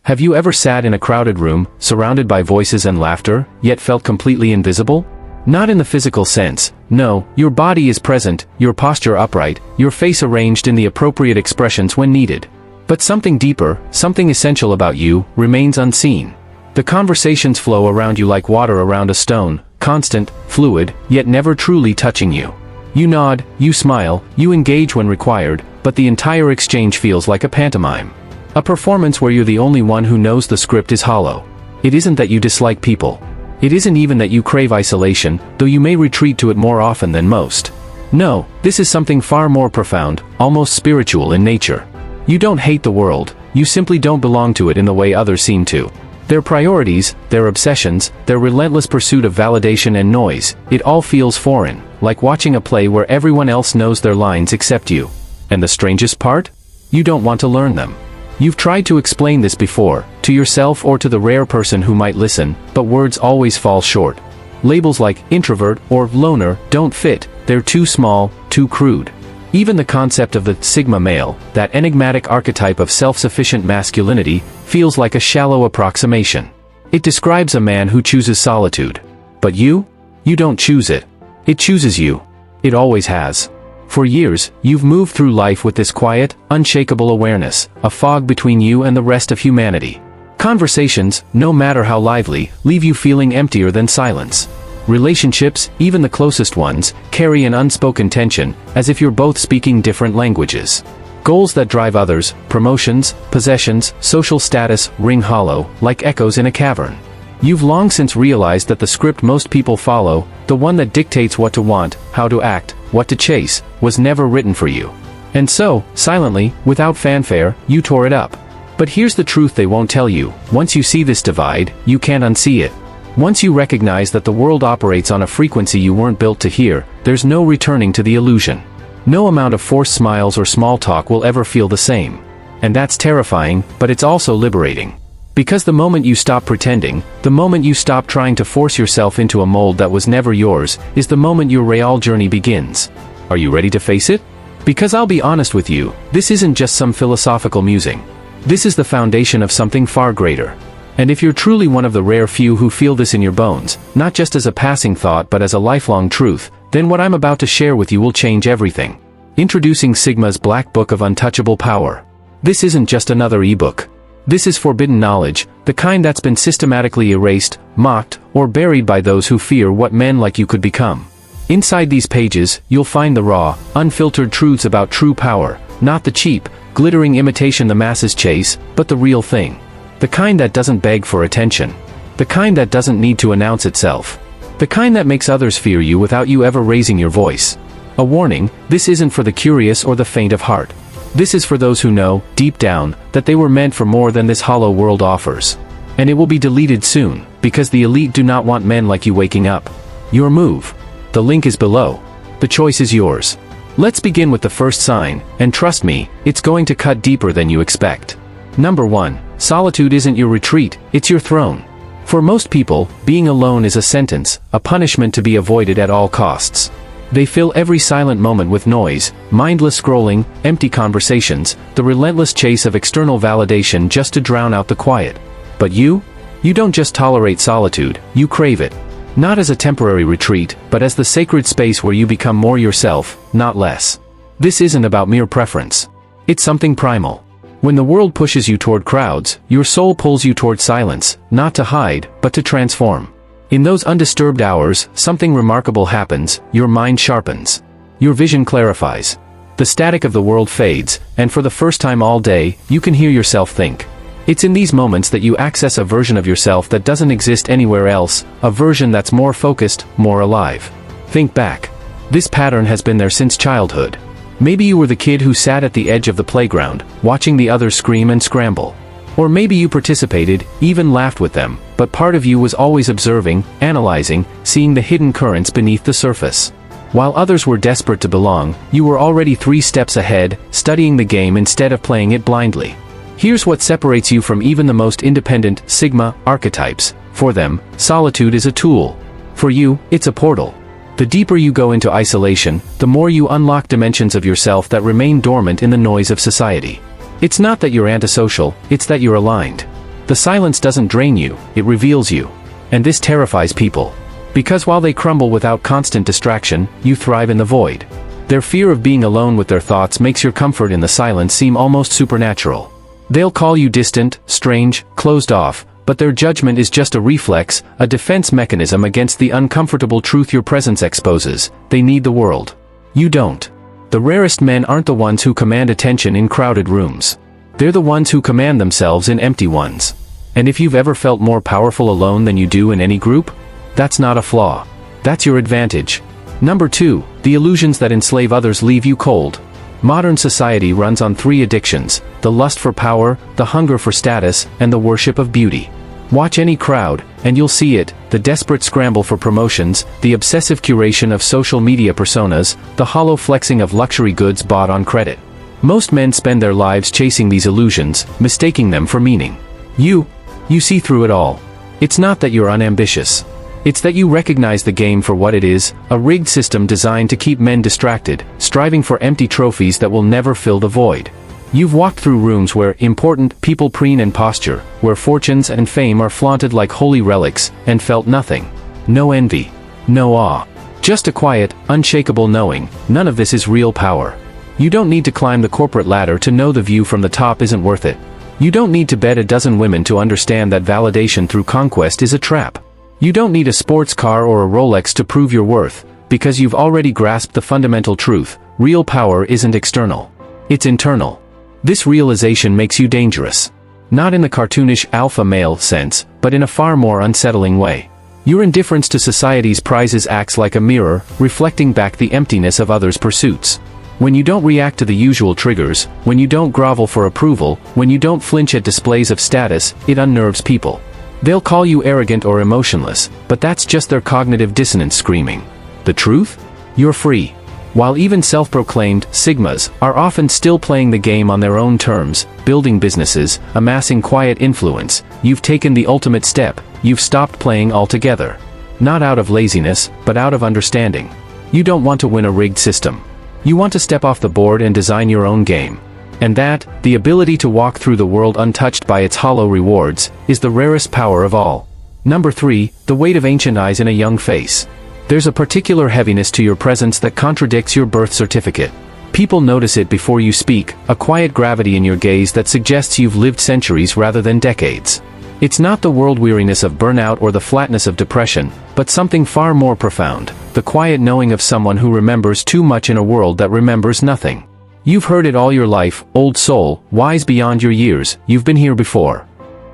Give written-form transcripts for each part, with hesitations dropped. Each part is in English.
Have you ever sat in a crowded room, surrounded by voices and laughter, yet felt completely invisible? Not in the physical sense, no, your body is present, your posture upright, your face arranged in the appropriate expressions when needed. But something deeper, something essential about you, remains unseen. The conversations flow around you like water around a stone, constant, fluid, yet never truly touching you. You nod, you smile, you engage when required, but the entire exchange feels like a pantomime. A performance where you're the only one who knows the script is hollow. It isn't that you dislike people. It isn't even that you crave isolation, though you may retreat to it more often than most. No, this is something far more profound, almost spiritual in nature. You don't hate the world, you simply don't belong to it in the way others seem to. Their priorities, their obsessions, their relentless pursuit of validation and noise, it all feels foreign, like watching a play where everyone else knows their lines except you. And the strangest part? You don't want to learn them. You've tried to explain this before, to yourself or to the rare person who might listen, but words always fall short. Labels like introvert or loner don't fit, they're too small, too crude. Even the concept of the sigma male, that enigmatic archetype of self-sufficient masculinity, feels like a shallow approximation. It describes a man who chooses solitude. But you? You don't choose it. It chooses you. It always has. For years, you've moved through life with this quiet, unshakable awareness, a fog between you and the rest of humanity. Conversations, no matter how lively, leave you feeling emptier than silence. Relationships, even the closest ones, carry an unspoken tension, as if you're both speaking different languages. Goals that drive others, promotions, possessions, social status, ring hollow, like echoes in a cavern. You've long since realized that the script most people follow, the one that dictates what to want, how to act, what to chase, was never written for you. And so, silently, without fanfare, you tore it up. But here's the truth they won't tell you: once you see this divide, you can't unsee it. Once you recognize that the world operates on a frequency you weren't built to hear, there's no returning to the illusion. No amount of forced smiles or small talk will ever feel the same. And that's terrifying, but it's also liberating. Because the moment you stop pretending, the moment you stop trying to force yourself into a mold that was never yours, is the moment your real journey begins. Are you ready to face it? Because I'll be honest with you, this isn't just some philosophical musing. This is the foundation of something far greater. And if you're truly one of the rare few who feel this in your bones, not just as a passing thought but as a lifelong truth, then what I'm about to share with you will change everything. Introducing Sigma's Black Book of Untouchable Power. This isn't just another ebook. This is forbidden knowledge, the kind that's been systematically erased, mocked, or buried by those who fear what men like you could become. Inside these pages, you'll find the raw, unfiltered truths about true power, not the cheap, glittering imitation the masses chase, but the real thing. The kind that doesn't beg for attention. The kind that doesn't need to announce itself. The kind that makes others fear you without you ever raising your voice. A warning: this isn't for the curious or the faint of heart. This is for those who know, deep down, that they were meant for more than this hollow world offers. And it will be deleted soon, because the elite do not want men like you waking up. Your move. The link is below. The choice is yours. Let's begin with the first sign, and trust me, it's going to cut deeper than you expect. Number 1. Solitude isn't your retreat, it's your throne. For most people, being alone is a sentence, a punishment to be avoided at all costs. They fill every silent moment with noise, mindless scrolling, empty conversations, the relentless chase of external validation just to drown out the quiet. But you? You don't just tolerate solitude, you crave it. Not as a temporary retreat, but as the sacred space where you become more yourself, not less. This isn't about mere preference. It's something primal. When the world pushes you toward crowds, your soul pulls you toward silence, not to hide, but to transform. In those undisturbed hours, something remarkable happens: your mind sharpens. Your vision clarifies. The static of the world fades, and for the first time all day, you can hear yourself think. It's in these moments that you access a version of yourself that doesn't exist anywhere else, a version that's more focused, more alive. Think back. This pattern has been there since childhood. Maybe you were the kid who sat at the edge of the playground, watching the others scream and scramble. Or maybe you participated, even laughed with them, but part of you was always observing, analyzing, seeing the hidden currents beneath the surface. While others were desperate to belong, you were already 3 steps ahead, studying the game instead of playing it blindly. Here's what separates you from even the most independent Sigma archetypes. For them, solitude is a tool. For you, it's a portal. The deeper you go into isolation, the more you unlock dimensions of yourself that remain dormant in the noise of society. It's not that you're antisocial, it's that you're aligned. The silence doesn't drain you, it reveals you. And this terrifies people. Because while they crumble without constant distraction, you thrive in the void. Their fear of being alone with their thoughts makes your comfort in the silence seem almost supernatural. They'll call you distant, strange, closed off, but their judgment is just a reflex, a defense mechanism against the uncomfortable truth your presence exposes. They need the world. You don't. The rarest men aren't the ones who command attention in crowded rooms. They're the ones who command themselves in empty ones. And if you've ever felt more powerful alone than you do in any group, that's not a flaw. That's your advantage. Number 2, the illusions that enslave others leave you cold. Modern society runs on 3 addictions: the lust for power, the hunger for status, and the worship of beauty. Watch any crowd, and you'll see it: the desperate scramble for promotions, the obsessive curation of social media personas, the hollow flexing of luxury goods bought on credit. Most men spend their lives chasing these illusions, mistaking them for meaning. You see through it all. It's not that you're unambitious. It's that you recognize the game for what it is, a rigged system designed to keep men distracted, striving for empty trophies that will never fill the void. You've walked through rooms where important people preen and posture, where fortunes and fame are flaunted like holy relics, and felt nothing. No envy. No awe. Just a quiet, unshakable knowing, none of this is real power. You don't need to climb the corporate ladder to know the view from the top isn't worth it. You don't need to bed a dozen women to understand that validation through conquest is a trap. You don't need a sports car or a Rolex to prove your worth, because you've already grasped the fundamental truth: real power isn't external. It's internal. This realization makes you dangerous. Not in the cartoonish alpha male sense, but in a far more unsettling way. Your indifference to society's prizes acts like a mirror, reflecting back the emptiness of others' pursuits. When you don't react to the usual triggers, when you don't grovel for approval, when you don't flinch at displays of status, it unnerves people. They'll call you arrogant or emotionless, but that's just their cognitive dissonance screaming. The truth? You're free. While even self-proclaimed Sigmas are often still playing the game on their own terms, building businesses, amassing quiet influence, you've taken the ultimate step: you've stopped playing altogether. Not out of laziness, but out of understanding. You don't want to win a rigged system. You want to step off the board and design your own game. And that, the ability to walk through the world untouched by its hollow rewards, is the rarest power of all. Number 3, the weight of ancient eyes in a young face. There's a particular heaviness to your presence that contradicts your birth certificate. People notice it before you speak, a quiet gravity in your gaze that suggests you've lived centuries rather than decades. It's not the world weariness of burnout or the flatness of depression, but something far more profound: the quiet knowing of someone who remembers too much in a world that remembers nothing. You've heard it all your life: old soul, wise beyond your years, you've been here before.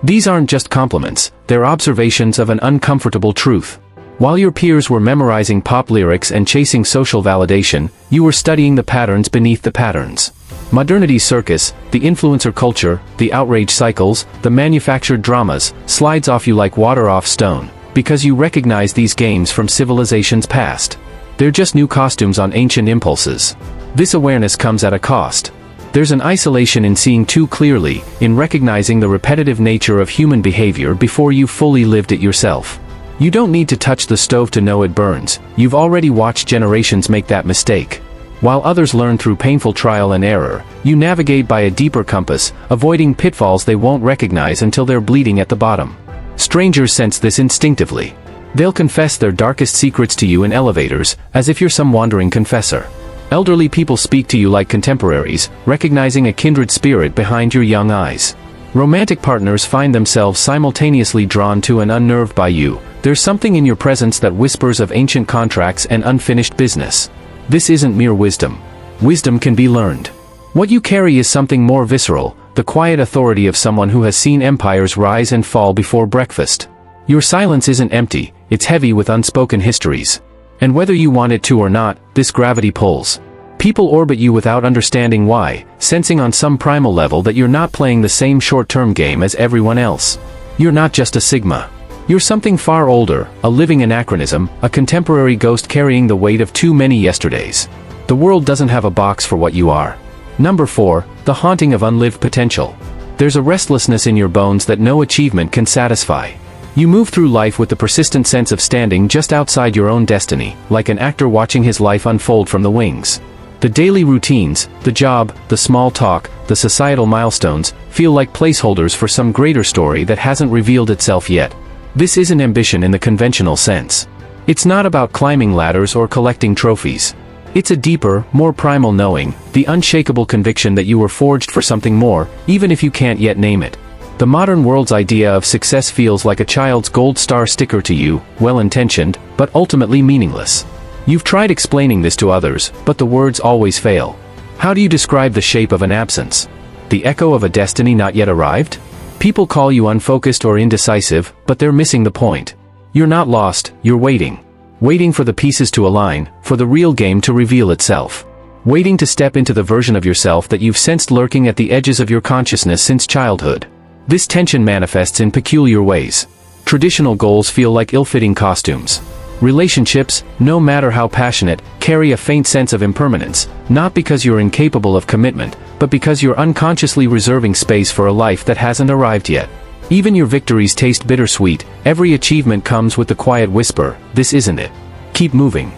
These aren't just compliments, they're observations of an uncomfortable truth. While your peers were memorizing pop lyrics and chasing social validation, you were studying the patterns beneath the patterns. Modernity's circus, the influencer culture, the outrage cycles, the manufactured dramas, slides off you like water off stone, because you recognize these games from civilization's past. They're just new costumes on ancient impulses. This awareness comes at a cost. There's an isolation in seeing too clearly, in recognizing the repetitive nature of human behavior before you've fully lived it yourself. You don't need to touch the stove to know it burns. You've already watched generations make that mistake. While others learn through painful trial and error, you navigate by a deeper compass, avoiding pitfalls they won't recognize until they're bleeding at the bottom. Strangers sense this instinctively. They'll confess their darkest secrets to you in elevators, as if you're some wandering confessor. Elderly people speak to you like contemporaries, recognizing a kindred spirit behind your young eyes. Romantic partners find themselves simultaneously drawn to and unnerved by you. There's something in your presence that whispers of ancient contracts and unfinished business. This isn't mere wisdom. Wisdom can be learned. What you carry is something more visceral, the quiet authority of someone who has seen empires rise and fall before breakfast. Your silence isn't empty, it's heavy with unspoken histories. And whether you want it to or not, this gravity pulls. People orbit you without understanding why, sensing on some primal level that you're not playing the same short-term game as everyone else. You're not just a Sigma. You're something far older, a living anachronism, a contemporary ghost carrying the weight of too many yesterdays. The world doesn't have a box for what you are. Number 4, the haunting of unlived potential. There's a restlessness in your bones that no achievement can satisfy. You move through life with the persistent sense of standing just outside your own destiny, like an actor watching his life unfold from the wings. The daily routines, the job, the small talk, the societal milestones, feel like placeholders for some greater story that hasn't revealed itself yet. This isn't ambition in the conventional sense. It's not about climbing ladders or collecting trophies. It's a deeper, more primal knowing, the unshakable conviction that you were forged for something more, even if you can't yet name it. The modern world's idea of success feels like a child's gold star sticker to you, well-intentioned, but ultimately meaningless. You've tried explaining this to others, but the words always fail. How do you describe the shape of an absence? The echo of a destiny not yet arrived? People call you unfocused or indecisive, but they're missing the point. You're not lost, you're waiting. Waiting for the pieces to align, for the real game to reveal itself. Waiting to step into the version of yourself that you've sensed lurking at the edges of your consciousness since childhood. This tension manifests in peculiar ways. Traditional goals feel like ill-fitting costumes. Relationships, no matter how passionate, carry a faint sense of impermanence, not because you're incapable of commitment, but because you're unconsciously reserving space for a life that hasn't arrived yet. Even your victories taste bittersweet. Every achievement comes with the quiet whisper, "This isn't it. Keep moving."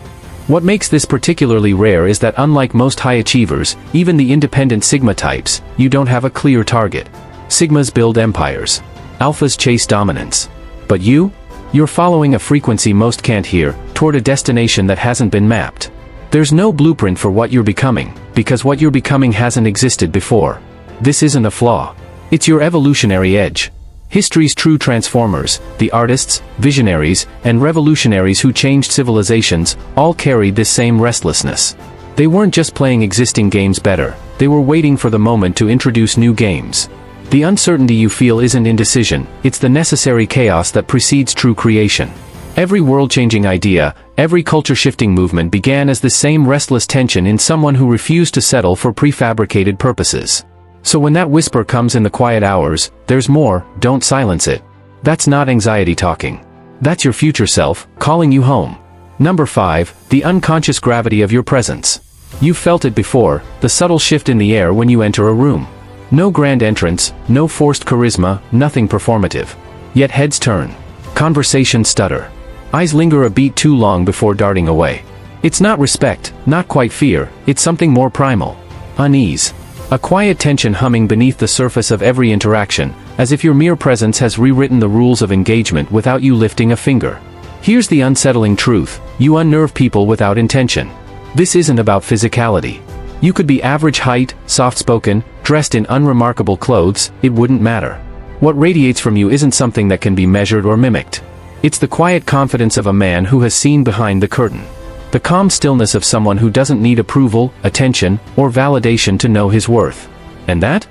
What makes this particularly rare is that unlike most high achievers, even the independent Sigma types, you don't have a clear target. Sigmas build empires. Alphas chase dominance. But you're following a frequency most can't hear, toward a destination that hasn't been mapped. There's no blueprint for what you're becoming, because what you're becoming hasn't existed before. This isn't a flaw. It's your evolutionary edge. History's true transformers, the artists, visionaries, and revolutionaries who changed civilizations, all carried this same restlessness. They weren't just playing existing games better, they were waiting for the moment to introduce new games. The uncertainty you feel isn't indecision, it's the necessary chaos that precedes true creation. Every world-changing idea, every culture-shifting movement began as the same restless tension in someone who refused to settle for prefabricated purposes. So when that whisper comes in the quiet hours, "There's more," don't silence it. That's not anxiety talking. That's your future self, calling you home. Number 5, the unconscious gravity of your presence. You've felt it before, the subtle shift in the air when you enter a room. No grand entrance, no forced charisma, nothing performative. Yet heads turn. Conversations stutter. Eyes linger a beat too long before darting away. It's not respect, not quite fear, it's something more primal. Unease. A quiet tension humming beneath the surface of every interaction, as if your mere presence has rewritten the rules of engagement without you lifting a finger. Here's the unsettling truth, you unnerve people without intention. This isn't about physicality. You could be average height, soft-spoken, dressed in unremarkable clothes, it wouldn't matter. What radiates from you isn't something that can be measured or mimicked. It's the quiet confidence of a man who has seen behind the curtain. The calm stillness of someone who doesn't need approval, attention, or validation to know his worth. And that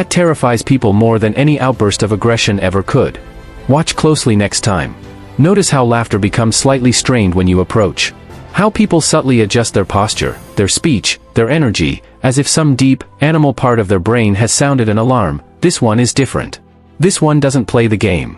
terrifies people more than any outburst of aggression ever could. Watch closely next time. Notice how laughter becomes slightly strained when you approach. How people subtly adjust their posture, their speech, their energy, as if some deep, animal part of their brain has sounded an alarm. This one is different. This one doesn't play the game.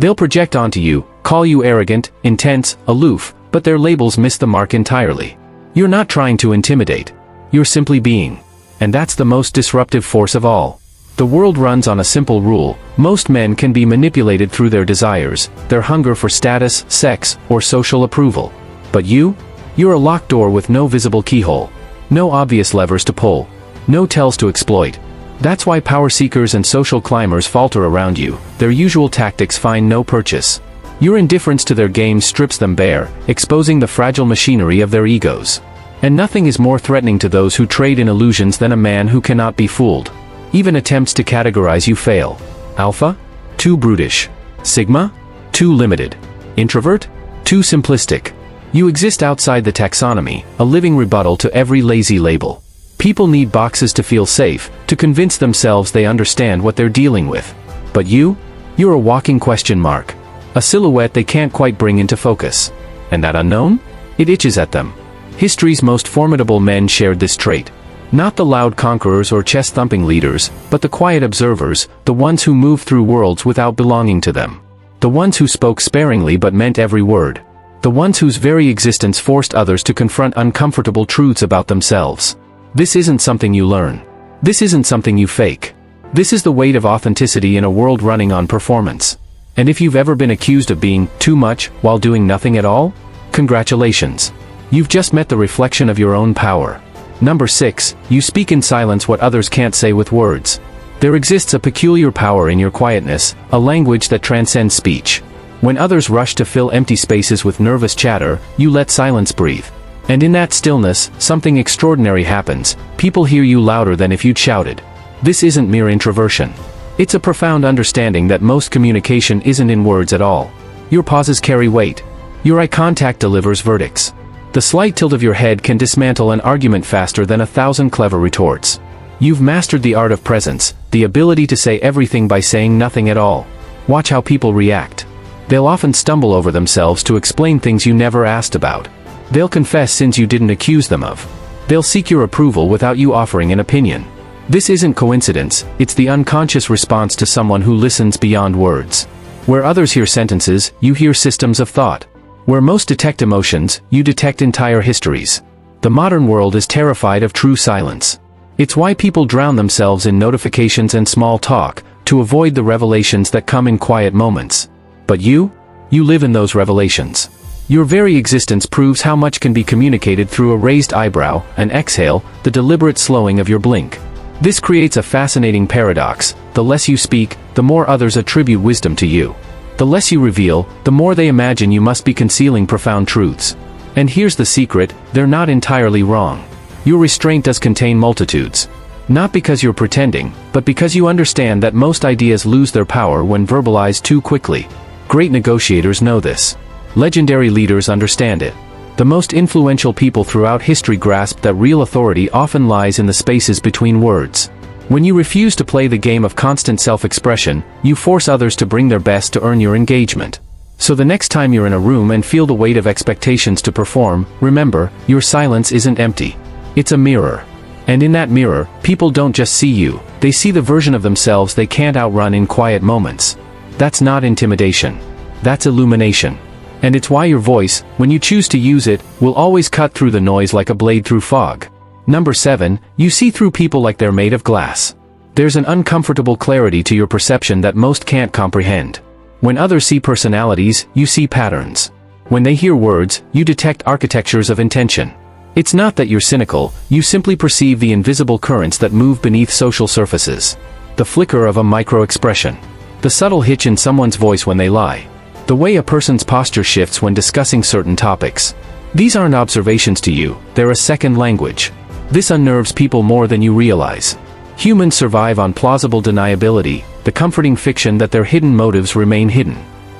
They'll project onto you, call you arrogant, intense, aloof, but their labels miss the mark entirely. You're not trying to intimidate. You're simply being. And that's the most disruptive force of all. The world runs on a simple rule: most men can be manipulated through their desires, their hunger for status, sex, or social approval. But you're a locked door with no visible keyhole. No obvious levers to pull. No tells to exploit. That's why power seekers and social climbers falter around you. Their usual tactics find no purchase. Your indifference to their game strips them bare, exposing the fragile machinery of their egos. And nothing is more threatening to those who trade in illusions than a man who cannot be fooled. Even attempts to categorize you fail. Alpha? Too brutish. Sigma? Too limited. Introvert? Too simplistic. You exist outside the taxonomy, a living rebuttal to every lazy label. People need boxes to feel safe, to convince themselves they understand what they're dealing with. But you're a walking question mark. A silhouette they can't quite bring into focus. And that unknown? It itches at them. History's most formidable men shared this trait. Not the loud conquerors or chest-thumping leaders, but the quiet observers, the ones who moved through worlds without belonging to them. The ones who spoke sparingly but meant every word. The ones whose very existence forced others to confront uncomfortable truths about themselves. This isn't something you learn. This isn't something you fake. This is the weight of authenticity in a world running on performance. And if you've ever been accused of being too much while doing nothing at all, congratulations. You've just met the reflection of your own power. Number 6, you speak in silence what others can't say with words. There exists a peculiar power in your quietness, a language that transcends speech. When others rush to fill empty spaces with nervous chatter, you let silence breathe. And in that stillness, something extraordinary happens. People hear you louder than if you'd shouted. This isn't mere introversion. It's a profound understanding that most communication isn't in words at all. Your pauses carry weight. Your eye contact delivers verdicts. The slight tilt of your head can dismantle an argument faster than 1,000 clever retorts. You've mastered the art of presence, the ability to say everything by saying nothing at all. Watch how people react. They'll often stumble over themselves to explain things you never asked about. They'll confess sins you didn't accuse them of. They'll seek your approval without you offering an opinion. This isn't coincidence, it's the unconscious response to someone who listens beyond words. Where others hear sentences, you hear systems of thought. Where most detect emotions, you detect entire histories. The modern world is terrified of true silence. It's why people drown themselves in notifications and small talk, to avoid the revelations that come in quiet moments. But you live in those revelations. Your very existence proves how much can be communicated through a raised eyebrow, an exhale, the deliberate slowing of your blink. This creates a fascinating paradox. The less you speak, the more others attribute wisdom to you. The less you reveal, the more they imagine you must be concealing profound truths. And here's the secret, they're not entirely wrong. Your restraint does contain multitudes. Not because you're pretending, but because you understand that most ideas lose their power when verbalized too quickly. Great negotiators know this. Legendary leaders understand it. The most influential people throughout history grasped that real authority often lies in the spaces between words. When you refuse to play the game of constant self-expression, you force others to bring their best to earn your engagement. So the next time you're in a room and feel the weight of expectations to perform, remember, your silence isn't empty. It's a mirror. And in that mirror, people don't just see you, they see the version of themselves they can't outrun in quiet moments. That's not intimidation. That's illumination. And it's why your voice, when you choose to use it, will always cut through the noise like a blade through fog. Number 7, you see through people like they're made of glass. There's an uncomfortable clarity to your perception that most can't comprehend. When others see personalities, you see patterns. When they hear words, you detect architectures of intention. It's not that you're cynical, you simply perceive the invisible currents that move beneath social surfaces. The flicker of a micro-expression. The subtle hitch in someone's voice when they lie. The way a person's posture shifts when discussing certain topics. These aren't observations to you, they're a second language. This unnerves people more than you realize. Humans survive on plausible deniability, the comforting fiction that their hidden motives remain hidden.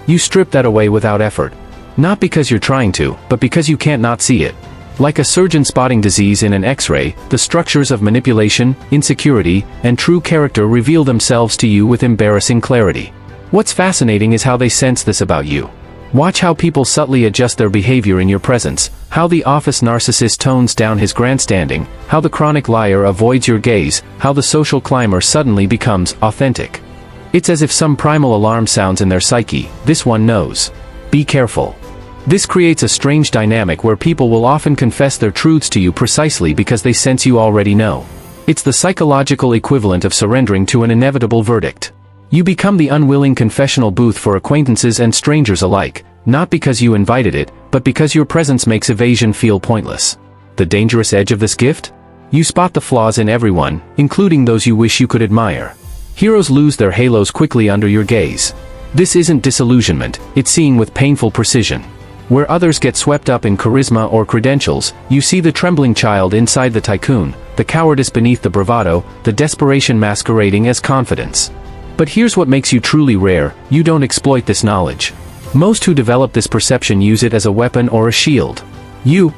You strip that away without effort. Not because you're trying to, but because you can't not see it. Like a surgeon spotting disease in an X-ray, the structures of manipulation, insecurity, and true character reveal themselves to you with embarrassing clarity. What's fascinating is how they sense this about you. Watch how people subtly adjust their behavior in your presence, how the office narcissist tones down his grandstanding, how the chronic liar avoids your gaze, how the social climber suddenly becomes authentic. It's as if some primal alarm sounds in their psyche. This one knows. Be careful. This creates a strange dynamic where people will often confess their truths to you precisely because they sense you already know. It's the psychological equivalent of surrendering to an inevitable verdict. You become the unwilling confessional booth for acquaintances and strangers alike, not because you invited it, but because your presence makes evasion feel pointless. The dangerous edge of this gift? You spot the flaws in everyone, including those you wish you could admire. Heroes lose their halos quickly under your gaze. This isn't disillusionment, it's seeing with painful precision. Where others get swept up in charisma or credentials, you see the trembling child inside the tycoon, the cowardice beneath the bravado, the desperation masquerading as confidence. But here's what makes you truly rare, you don't exploit this knowledge. Most who develop this perception use it as a weapon or a shield. You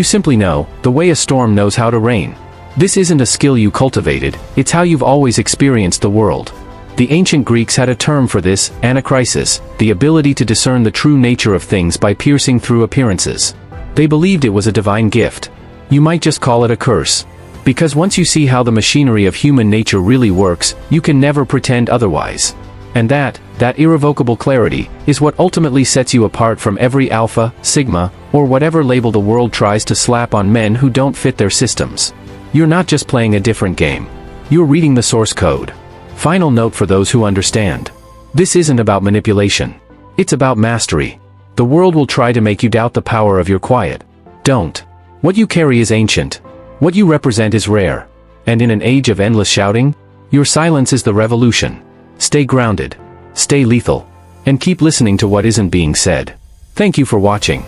simply know, the way a storm knows how to rain. This isn't a skill you cultivated, it's how you've always experienced the world. The ancient Greeks had a term for this, anachrysis, the ability to discern the true nature of things by piercing through appearances. They believed it was a divine gift. You might just call it a curse. Because once you see how the machinery of human nature really works, you can never pretend otherwise. And that irrevocable clarity, is what ultimately sets you apart from every alpha, sigma, or whatever label the world tries to slap on men who don't fit their systems. You're not just playing a different game. You're reading the source code. Final note for those who understand. This isn't about manipulation. It's about mastery. The world will try to make you doubt the power of your quiet. Don't. What you carry is ancient. What you represent is rare. And in an age of endless shouting, your silence is the revolution. Stay grounded, stay lethal, and keep listening to what isn't being said. Thank you for watching.